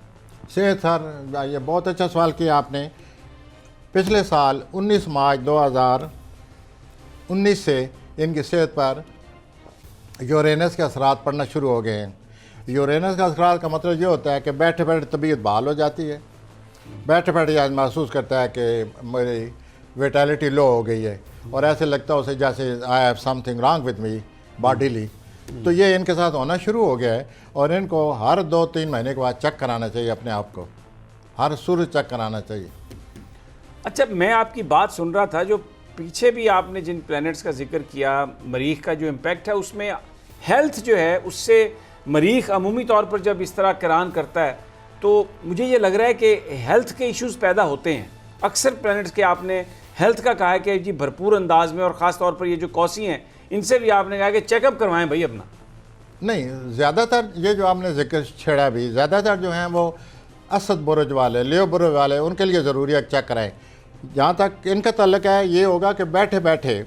सेहत सर, ये बहुत अच्छा सवाल किया आपने। पिछले साल 19 मार्च 2019 से इनकी सेहत पर यूरेनस के असरात पड़ना शुरू हो गए हैं। यूरेनस का असरात का मतलब ये होता है कि बैठे बैठे तबीयत बहाल हो जाती है। बैठे बैठे आज महसूस करता है कि मेरी विटैलिटी लो हो गई है और ऐसे लगता है उसे जैसे I have something wrong with me bodily. तो ये इनके साथ होना शुरू हो गया है और इनको हर 2-3 महीने के बाद चेक कराना चाहिए अपने आप को, हर सूरज चेक कराना चाहिए। अच्छा, मैं आपकी बात सुन रहा था, जो पीछे भी आपने जिन प्लैनेट्स का जिक्र किया, मरीख का जो इम्पैक्ट है उसमें हेल्थ जो है उससे मरीख अमूमी तौर पर जब इस तरह किरान करता है तो मुझे ये लग रहा है कि हेल्थ के इश्यूज़ पैदा होते हैं। अक्सर प्लैनेट्स के आपने हेल्थ का कहा है कि जी भरपूर अंदाज में, और ख़ास तौर पर ये जो कौसी हैं इनसे भी आपने कहा कि चेकअप करवाएं भाई अपना। नहीं, ज़्यादातर ये जो आपने जिक्र छेड़ा भी, ज़्यादातर जो हैं वो असद बुरुज वाले, लियो बुरुज वाले, उनके लिए ज़रूरी है चेक कराएं। जहाँ तक इनका ताल्लुक है ये होगा कि बैठे बैठे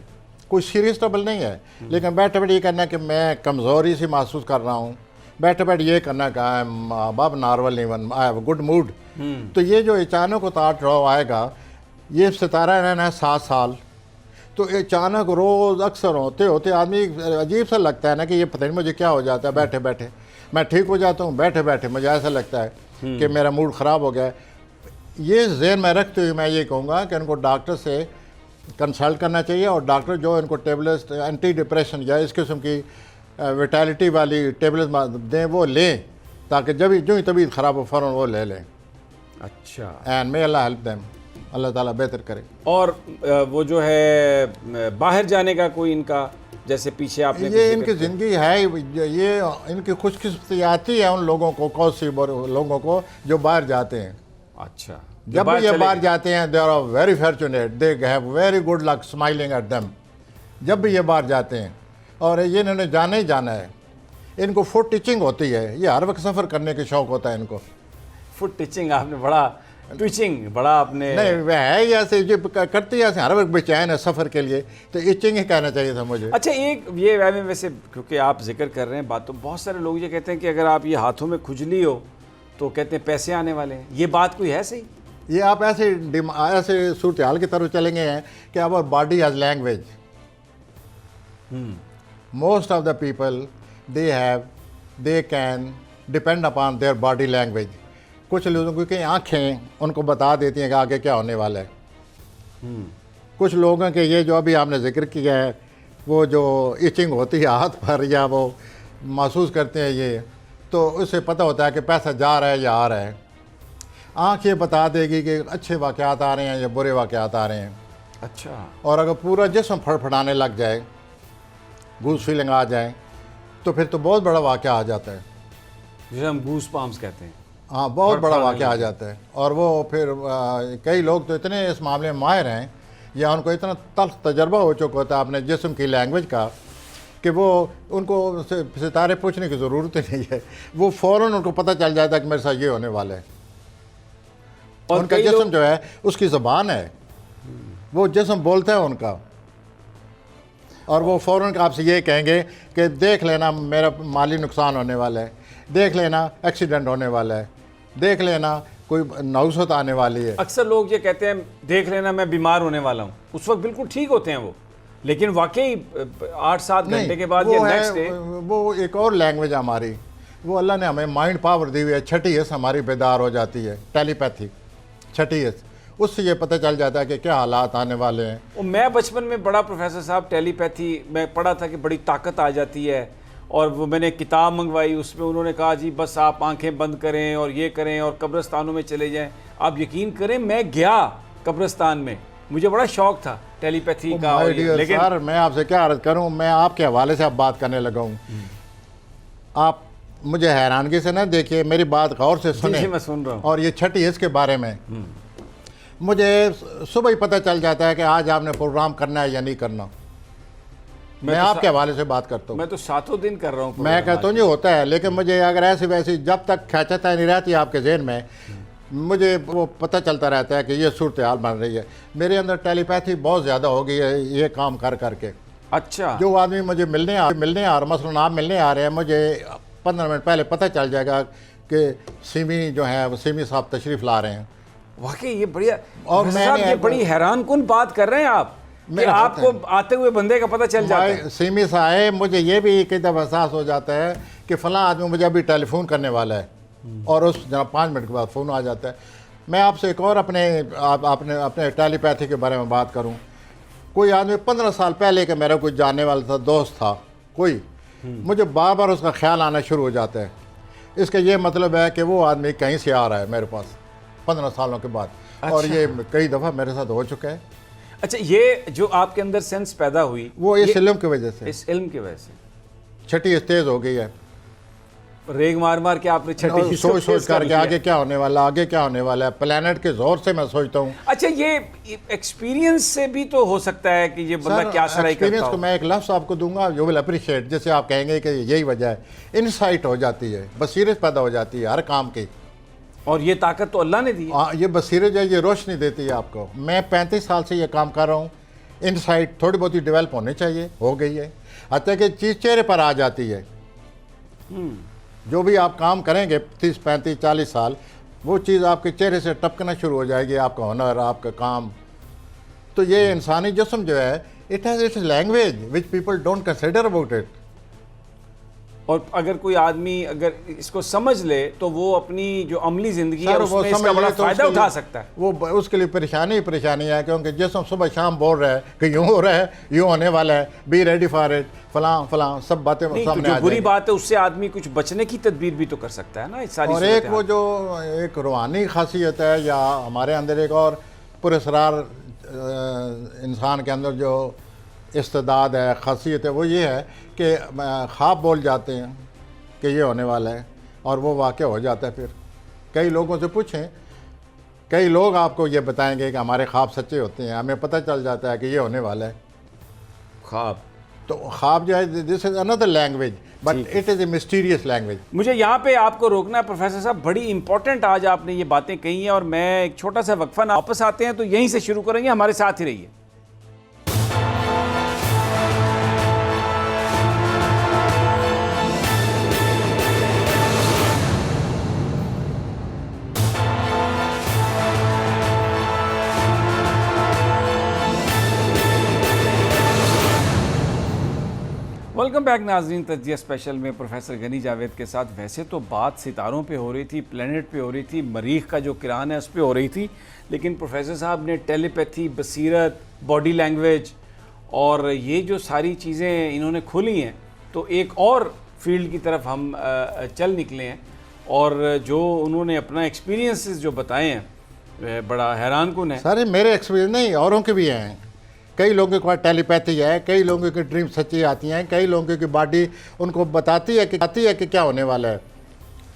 कोई सीरियस ट्रबल नहीं है, लेकिन बैठे बैठे ये करना है कि मैं कमज़ोरी सी महसूस कर रहा हूँ, बैठे बैठे ये करना कि I am above normal, even I have good mood. तो ये जो अचानक उतार चढ़ाव आएगा, ये सितारा रहना है 7 साल, तो अचानक रोज़ अक्सर होते होते आदमी अजीब सा लगता है ना कि ये पता नहीं मुझे क्या हो जाता है। बैठे बैठे मैं ठीक हो जाता हूँ, बैठे बैठे मुझे ऐसा लगता है कि मेरा मूड ख़राब हो गया है। ये ज़हन में रखते हुए मैं ये कहूँगा कि इनको डॉक्टर से कंसल्ट करना चाहिए और डॉक्टर जो इनको टेबलेट्स, एंटी डिप्रेशन या इस किस्म की विटैलिटी वाली टेबलेट्स दें वो लें, ताकि जब जो ही तबीयत ख़राब हो फ़ौरन वो ले लें। अच्छा, एंड मे अल्लाह हेल्प देम, अल्लाह ताला बेहतर करे। और वो जो है बाहर जाने का कोई इनका, जैसे पीछे आपने ये इनकी ज़िंदगी है, ये इनकी खुशकिस्मती आती है उन लोगों को, कौसी लोगों को जो बाहर जाते हैं। अच्छा, जब भी ये बाहर जाते हैं they are very fortunate, they have very good luck smiling at them. जब भी ये बाहर जाते हैं, और ये इन्होंने जाना ही जाना है। इनको फुट टीचिंग होती है, ये हर वक्त सफ़र करने के शौक़ होता है इनको। फुट टीचिंग आपने बड़ा, ट्विचिंग बड़ा आपने, नहीं वह है ऐसे जो करती है, हर वक्त बेचैन है सफ़र के लिए, तो इचिंग ही कहना चाहिए था मुझे। अच्छा, एक ये वैसे क्योंकि आप जिक्र कर रहे हैं बात, तो बहुत सारे लोग ये कहते हैं कि अगर आप ये हाथों में खुजली हो तो कहते हैं पैसे आने वाले हैं, ये बात कोई है सही? ये आप ऐसे सूरत हाल की तरफ चलेंगे हैं कि our body has language. Most of the people they can depend upon their body language. कुछ लोगों की आँखें उनको बता देती हैं कि आगे क्या होने वाला है। कुछ लोगों के ये जो अभी आपने जिक्र किया है, वो जो इचिंग होती है हाथ पर या वो महसूस करते हैं ये, तो उससे पता होता है कि पैसा जा रहा है या आ रहा है। आँख ये बता देगी कि अच्छे वाक़यात आ रहे हैं या बुरे वाक़यात आ रहे हैं। अच्छा। और अगर पूरा जिस्म फड़फड़ाने लग जाए, गूस फीलिंग आ जाए, तो फिर तो बहुत बड़ा वाक़या आ जाता है, जिसे हम गूस पाम्स कहते हैं। हाँ, बहुत बड़ा फड़फड़ाने वाक़या आ लगे। जाता है। और वो फिर कई लोग तो इतने इस मामले में माहिर हैं या उनको इतना तल्ख तजर्बा हो चुका होता है अपने जिस्म की लैंग्वेज का कि वो उनको सितारे पूछने की ज़रूरत ही नहीं है, वो फ़ौरन उनको पता चल जाता है कि मेरे साथ ये होने वाला है। और उनका कई जिस्म लोग- जो है उसकी ज़बान है, वो जिस्म बोलता है उनका, और वो फ़ौरन आपसे ये कहेंगे कि देख लेना मेरा माली नुकसान होने वाला है, देख लेना एक्सीडेंट होने वाला है, देख लेना कोई नौसत आने वाली है। अक्सर लोग ये कहते हैं देख लेना मैं बीमार होने वाला हूँ, उस वक्त बिल्कुल ठीक होते हैं वो, लेकिन वाकई 8-7 घंटे के बाद या वो नेक्स्ट डे है, वो एक और लैंग्वेज है हमारी, वो अल्लाह ने हमें माइंड पावर दी हुई है। छठी हिस्स हमारी बेदार हो जाती है, टेलीपैथी, छठी हिस्स, उससे ये पता चल जाता है कि क्या हालात आने वाले हैं। और मैं बचपन में बड़ा प्रोफेसर साहब टेलीपैथी में पढ़ा था कि बड़ी ताकत आ जाती है, और वो मैंने किताब मंगवाई, उसमें उन्होंने कहा जी बस आप आंखें बंद करें और ये करें और कब्रिस्तानों में चले जाएं। आप यकीन करें मैं गया कब्रिस्तान में, मुझे बड़ा शौक था टेलीपैथी का, माय और ये- डियर लेकिन सर, मैं आपसे क्या अर्ज करूं, मैं आपके हवाले से अब बात करने लगा हूं। आप मुझे हैरानगी से ना देखिए, मेरी बात गौर से सुने। जी, मैं सुन रहा हूं। और ये छठी इसके बारे में मुझे सुबह ही पता चल जाता है कि आज आपने प्रोग्राम करना है या नहीं करना। मैं तो आपके हवाले से बात करता हूँ। मैं तो 7 दिन कर रहा हूँ मैं प्रोग्राम कहता हूँ जी होता है, लेकिन मुझे अगर ऐसी वैसी जब तक खैचता नहीं रहती आपके जहन में, मुझे वो पता चलता रहता है कि ये सूरत हाल बन रही है। मेरे अंदर टेलीपैथी बहुत ज़्यादा हो गई है ये काम कर करके। अच्छा। जो आदमी मुझे मिलने आ रहा, मसलन आप मिलने आ रहे हैं, मुझे 15 मिनट पहले पता चल जाएगा कि सिमी जो है वो सिमी साहब तशरीफ़ ला रहे हैं। वाकई ये बढ़िया। और प्रोफेसर साहब, मैंने ये बड़ी हैरान कुन बात कर रहे हैं आप कि मेरा आपको आते हुए बंदे का पता चल जाता है। सिमी साहब, मुझे ये भी कई दफ़ा एहसास हो जाता है कि फ़लाँ आदमी मुझे अभी टेलीफोन करने वाला है, और उस जनाब 5 मिनट के बाद फ़ोन आ जाता है। मैं आपसे एक और अपने टेलीपैथी के बारे में बात करूं। कोई आदमी 15 साल पहले के मेरा कोई जानने वाला था, दोस्त था कोई, मुझे बार बार उसका ख्याल आना शुरू हो जाता है। इसका ये मतलब है कि वो आदमी कहीं से आ रहा है मेरे पास 15 सालों के बाद। और अच्छा। ये कई दफ़ा मेरे साथ हो चुका है। अच्छा, ये जो आपके अंदर सेंस पैदा हुई वो इस इल्म की वजह से, इस इल्म की वजह से छठी तेज़ हो गई है। रेग मार मार के आपने छठी और इसको सोच सोच तेज कर करके लिया। आगे क्या होने वाला, आगे क्या होने वाला है, प्लेनेट के जोर से मैं सोचता हूँ। अच्छा, ये एक्सपीरियंस से भी तो हो सकता है कि ये बंदा क्या सराई करता एक्सपीरियंस को हो। मैं एक लफ्ज़ आपको दूंगा, यू विल अप्रिशिएट, जैसे आप कहेंगे कि यही वजह है। इनसाइट हो जाती है, बसीरत पैदा हो जाती है हर काम की। और ये ताकत तो अल्लाह ने दी है। ये बसीरत जो है ये रोशनी देती है आपको। मैं 35 साल से ये काम कर रहा हूँ। इनसाइट थोड़ी बहुत ही डेवलप होनी चाहिए, हो गई है, हत्या कि चीज़ चेहरे पर आ जाती है। जो भी आप काम करेंगे 30, 35, 40 साल, वो चीज़ आपके चेहरे से टपकना शुरू हो जाएगी, आपका हुनर, आपका काम। तो ये इंसानी जिस्म जो है, it has its language which people don't consider about it. और अगर कोई आदमी अगर इसको समझ ले तो वो अपनी जो अमली ज़िंदगी है सर, वो उसमें इसका समझ बड़ा ले तो फ़ायदा उसके उठा लिए- सकता है। वो उसके लिए परेशानी ही परेशानी है, क्योंकि जिसम सुबह शाम बोल रहा है कि यूँ हो रहा है, यूँ होने वाला है, बी रेडी फॉर इट, फलां फलां सब बातें नहीं, तो सामने जो आ बुरी जाएंगी। बात है उससे आदमी कुछ बचने की तदबीर भी तो कर सकता है ना, इस सारी और एक सूरत वो हाल। जो एक रूहानी खासियत है, या हमारे अंदर एक और पुरस्कार इंसान के अंदर जो इस्तेदाद है, खासियत है, वो ये है कि ख्वाब बोल जाते हैं कि ये होने वाला है, और वो वाक़या हो जाता है। फिर कई लोगों से पूछें, कई लोग आपको ये बताएंगे कि हमारे ख्वाब सच्चे होते हैं, हमें पता चल जाता है कि ये होने वाला है। ख्वाब, तो ख्वाब जो है, this is another language, but it is a mysterious language. मुझे यहाँ पे आपको रोकना है प्रोफेसर साहब, बड़ी इंपॉर्टेंट आज आपने ये बातें कही हैं, और मैं एक छोटा सा वक्फा ना, वापस आते हैं तो यहीं से शुरू करेंगे, हमारे साथ ही रहिए। वेलकम बैक नाज़रीन, तज्जिया स्पेशल में प्रोफेसर गनी जावेद के साथ। वैसे तो बात सितारों पे हो रही थी, प्लेनेट पे हो रही थी, मरीख का जो किरान है उस पे हो रही थी, लेकिन प्रोफेसर साहब ने टेलीपैथी, बसीरत, बॉडी लैंग्वेज और ये जो सारी चीज़ें इन्होंने खोली हैं, तो एक और फील्ड की तरफ हम चल निकले हैं। और जो उन्होंने अपना एक्सपीरियंसेस जो बताए हैं बड़ा हैरानकुन है। सारे मेरे एक्सपीरियंस नहीं, औरों के भी हैं। कई लोगों के पास टेलीपैथी है, कई लोगों की ड्रीम सच्ची आती हैं, कई लोगों की बॉडी उनको बताती है कि क्या होने वाला है।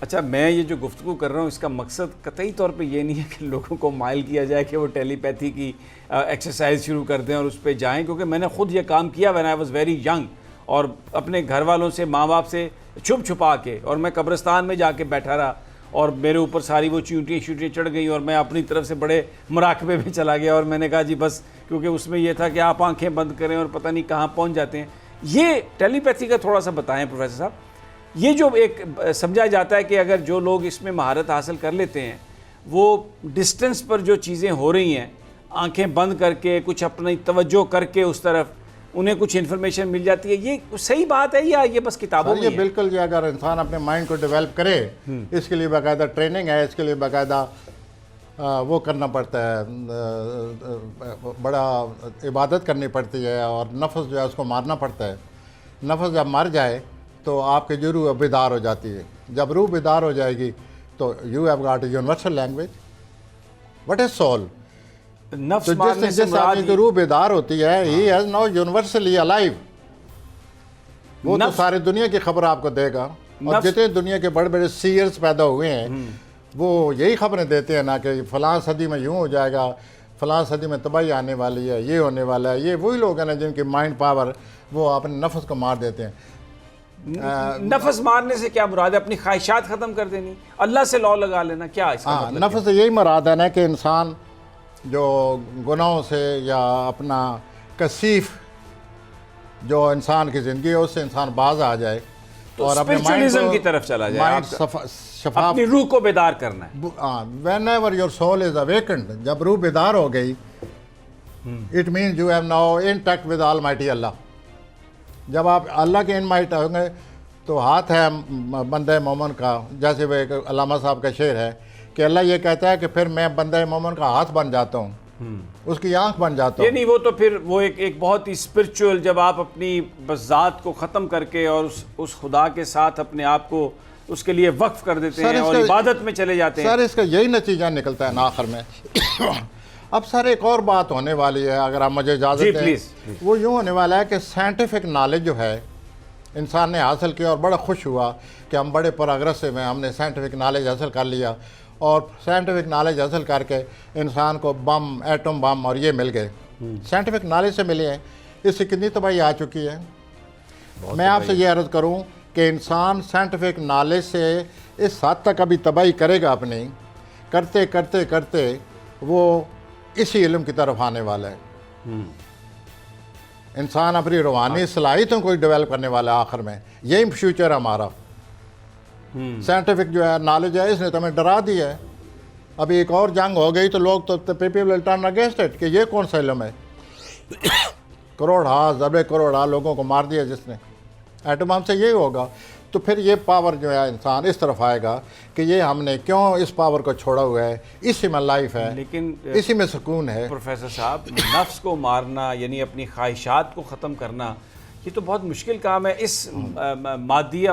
अच्छा, मैं ये जो गुफ्तगू कर रहा हूँ इसका मकसद कतई तौर पे ये नहीं है कि लोगों को माइल किया जाए कि वो टेलीपैथी की एक्सरसाइज शुरू कर दें और उस पर जाएँ, क्योंकि मैंने खुद ये काम किया when I was very young, और अपने घर वालों से, माँ बाप से छुप छुपा के, और मैं कब्रिस्तान में जाके बैठा रहा और मेरे ऊपर सारी वो चींटियाँ शूटियाँ चढ़ गई और मैं अपनी तरफ से बड़े मुराकबे में चला गया और मैंने कहा जी बस, क्योंकि उसमें ये था कि आप आंखें बंद करें और पता नहीं कहाँ पहुँच जाते हैं। ये टेलीपैथी का थोड़ा सा बताएं प्रोफेसर साहब। ये जो एक समझा जाता है कि अगर जो लोग इसमें महारत हासिल कर लेते हैं, वो डिस्टेंस पर जो चीज़ें हो रही हैं, आंखें बंद करके कुछ अपनी तवज्जो करके उस तरफ उन्हें कुछ इन्फॉर्मेशन मिल जाती है, ये सही बात है या ये बस किताबों में? ये बिल्कुल, ये अगर इंसान अपने माइंड को डेवलप करे, इसके लिए बाकायदा ट्रेनिंग है, इसके लिए बाकायदा वो करना पड़ता है, बड़ा इबादत करनी पड़ती है, और नफ्स जो है उसको मारना पड़ता है। नफ्स जब मर जाए तो आपकी जो रूह बेदार हो जाती है। जब रूह बेदार हो जाएगी तो you have got universal language, what is soul. नफ्स तो मारने से जिस आदमी की रूह बेदार होती है, he has now universally alive, वो तो सारी दुनिया की खबर आपको देगा। और जितने दुनिया के बड़े बड़े सीयर्स पैदा हुए हैं वो यही खबरें देते हैं ना कि फलां सदी में यूँ हो जाएगा, फलां सदी में तबाही आने वाली है, ये होने वाला है। ये वही लोग हैं ना जिनकी माइंड पावर वो अपने नफ्स को मार देते हैं। नफ्स मारने से क्या मुराद है? अपनी ख्वाहिशात ख़त्म कर देनी, अल्लाह से लौ लगा लेना, क्या इसका मतलब? नफ्स से यही मुराद है ना कि इंसान जो गुनाहों से या अपना कसीफ जो इंसान की ज़िंदगी है उससे इंसान बाज आ जाए तो और अपने स्पिरिचुअलिज्म की तरफ चला जाए, अपनी रूह को बेदार करना है। whenever your soul is awakened, जब रूह बेदार हो गई, it means you have now in touch with Almighty Allah। जब आप अल्लाह के इनमाइट होंगे तो हाथ है बंदे मोमन का, जैसे वो एक अल्लामा साहब का शेर है कि अल्लाह ये कहता है कि फिर मैं बंदे मोमन का हाथ बन जाता हूँ, उसकी आंख बन जाता हूँ। नहीं, वो तो फिर वो एक बहुत ही स्पिरिचुअल, जब आप अपनी बस ज़ात को ख़त्म करके और उस खुदा के साथ अपने आप को उसके लिए वक्फ कर देते हैं और इबादत में चले जाते हैं। सर इसका यही नतीजा निकलता है ना आखिर में। अब सर एक और बात होने वाली है, अगर आप मुझे इजाज़त दें। प्लीज़। वो यूँ होने वाला है कि साइंटिफिक नॉलेज जो है इंसान ने हासिल किया और बड़ा खुश हुआ कि हम बड़े प्रोग्रेसिव हैं, हमने साइंटिफिक नॉलेज हासिल कर लिया, और साइंटिफिक नॉलेज हासिल करके इंसान को बम, एटम बम और ये मिल गए, साइंटिफिक नॉलेज से मिले हैं। इससे कितनी तबाही आ चुकी है। मैं आपसे ये अर्ज़ करूं कि इंसान साइंटिफिक नॉलेज से इस हद तक अभी तबाही करेगा अपनी, करते करते करते वो इसी इल्म की तरफ आने वाला है। इंसान अपनी रूहानी सलाहियतों को डेवलप करने वाला है आखिर में, यही फ्यूचर हमारा। साइंटिफिक जो है नॉलेज है, इसने तो हमें डरा दिया है। अभी एक और जंग हो गई तो लोग तो people will turn against it कि ये कौन सा इल्म है। ज़रबे करोड़ लोगों को मार दिया जिसने, एटम बम से यही होगा। तो फिर ये पावर जो है इंसान इस तरफ आएगा कि ये हमने क्यों इस पावर को छोड़ा हुआ है, इसी में लाइफ है, लेकिन इसी में सुकून है। प्रोफेसर साहब, नफ्स को मारना यानी अपनी ख्वाहिशात को ख़त्म करना, ये तो बहुत मुश्किल काम है। इस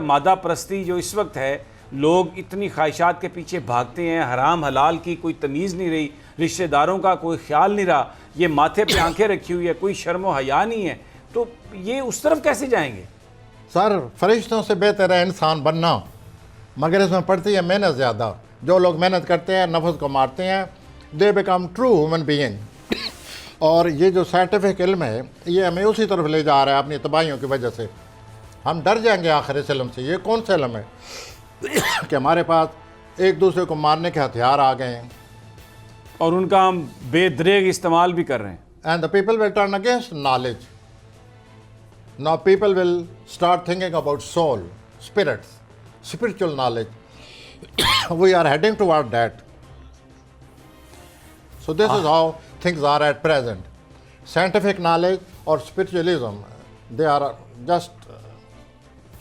मादा परस्ती जो इस वक्त है, लोग इतनी ख्वाहिशात के पीछे भागते हैं, हराम हलाल की कोई तमीज़ नहीं रही, रिश्तेदारों का कोई ख्याल नहीं रहा, ये माथे पे आंखें रखी हुई है, कोई शर्म व हया नहीं है, तो ये उस तरफ कैसे जाएंगे? सर फरिश्तों से बेहतर है इंसान बनना, मगर इसमें पड़ती है मेहनत ज़्यादा। जो लोग मेहनत करते हैं, नफ्स को मारते हैं, they become true human being. और ये जो साइंटिफिक इल्म है ये हमें उसी तरफ ले जा रहा है अपनी तबाहियों की वजह से। हम डर जाएंगे आखिर इस इल्म से। ये कौन सा इल्म है कि हमारे पास एक दूसरे को मारने के हथियार आ गए हैं और उनका हम बेदरेग इस्तेमाल भी कर रहे हैं। And the people will turn against knowledge. Now people will start thinking about soul, spirits, spiritual knowledge. We are heading toward that. So this is how things are at present. Scientific knowledge or spiritualism, they are just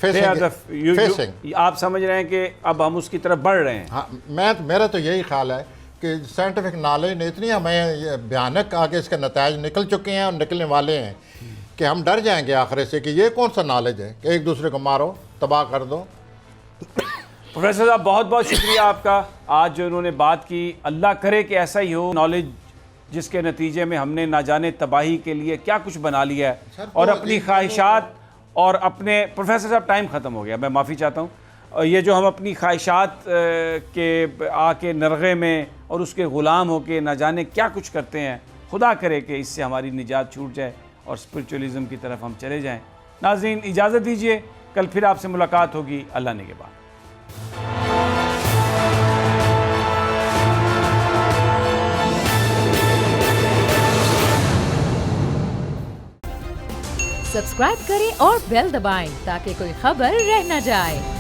facing. आप समझ रहे हैं कि अब हम उसकी तरफ बढ़ रहे हैं। हाँ, मेरा तो यही ख्याल है कि साइंटिफिक नॉलेज ने इतनी हमें भयानक आगे इसके नतायज निकल चुके हैं और निकलने वाले हैं कि हम डर जाएंगे आखिर से कि ये कौन सा नॉलेज है कि एक दूसरे को मारो, तबाह कर दो। प्रोफेसर साहब बहुत बहुत शुक्रिया आपका। आज जो इन्होंने बात की, अल्लाह करे कि ऐसा ही हो। नॉलेज जिसके नतीजे में हमने ना जाने तबाही के लिए क्या कुछ बना लिया है और अपनी ख्वाहिशात और अपने, प्रोफेसर साहब टाइम ख़त्म हो गया, मैं माफ़ी चाहता हूँ। ये जो हम अपनी ख्वाहिशात के आके नरगे में और उसके ग़ुलाम होके ना जाने क्या कुछ करते हैं, खुदा करे कि इससे हमारी निजात छूट जाए और स्पिरिचुअलिज़म की तरफ हम चले जाएं। नाज़रीन इजाज़त दीजिए, कल फिर आपसे मुलाकात होगी अल्लाह ने के बाद। सब्सक्राइब करें और बेल दबाएं ताकि कोई खबर रह न जाए।